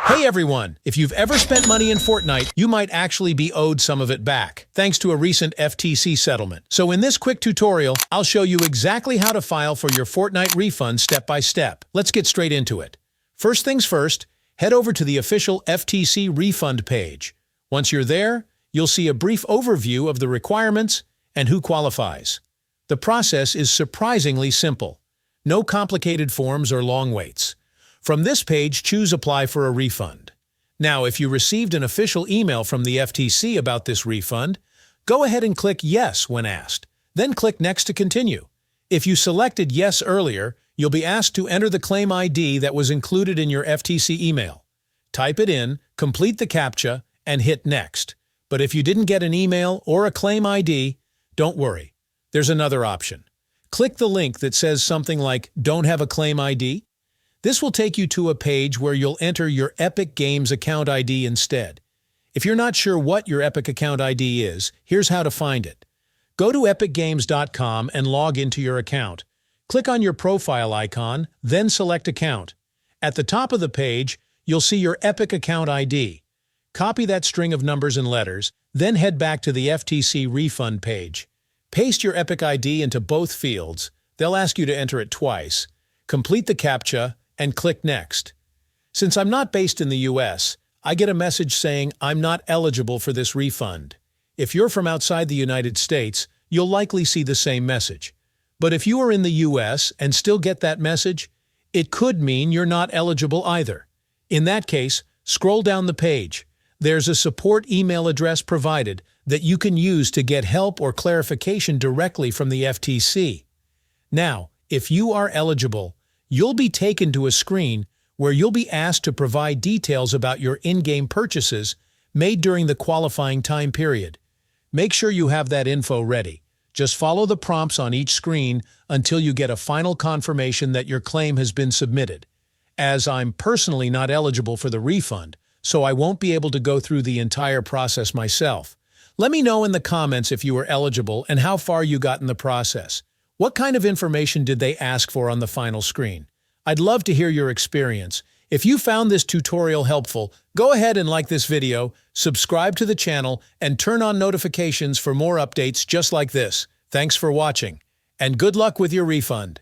Hey everyone! If you've ever spent money in Fortnite, you might actually be owed some of it back, thanks to a recent FTC settlement. So in this quick tutorial, I'll show you exactly how to file for your Fortnite refund step by step. Let's get straight into it. First things first, head over to the official FTC Refund page. Once you're there, you'll see a brief overview of the requirements and who qualifies. The process is surprisingly simple. No complicated forms or long waits. From this page, choose Apply for a Refund. Now, if you received an official email from the FTC about this refund, go ahead and click Yes when asked. Then click Next to continue. If you selected Yes earlier, you'll be asked to enter the claim ID that was included in your FTC email. Type it in, complete the CAPTCHA, and hit Next. But if you didn't get an email or a claim ID, don't worry. There's another option. Click the link that says something like Don't have a claim ID. This will take you to a page where you'll enter your Epic Games account ID instead. If you're not sure what your Epic account ID is, here's how to find it. Go to epicgames.com and log into your account. Click on your profile icon, then select Account. At the top of the page, you'll see your Epic account ID. Copy that string of numbers and letters, then head back to the FTC Refund page. Paste your Epic ID into both fields. They'll ask you to enter it twice. Complete the CAPTCHA, and click Next. Since I'm not based in the US, I get a message saying I'm not eligible for this refund. If you're from outside the United States, you'll likely see the same message. But if you are in the US and still get that message, it could mean you're not eligible either. In that case, scroll down the page. There's a support email address provided that you can use to get help or clarification directly from the FTC. Now, if you are eligible, you'll be taken to a screen where you'll be asked to provide details about your in-game purchases made during the qualifying time period. Make sure you have that info ready. Just follow the prompts on each screen until you get a final confirmation that your claim has been submitted. As I'm personally not eligible for the refund, so I won't be able to go through the entire process myself. Let me know in the comments if you were eligible and how far you got in the process. What kind of information did they ask for on the final screen? I'd love to hear your experience. If you found this tutorial helpful, go ahead and like this video, subscribe to the channel, and turn on notifications for more updates just like this. Thanks for watching, and good luck with your refund.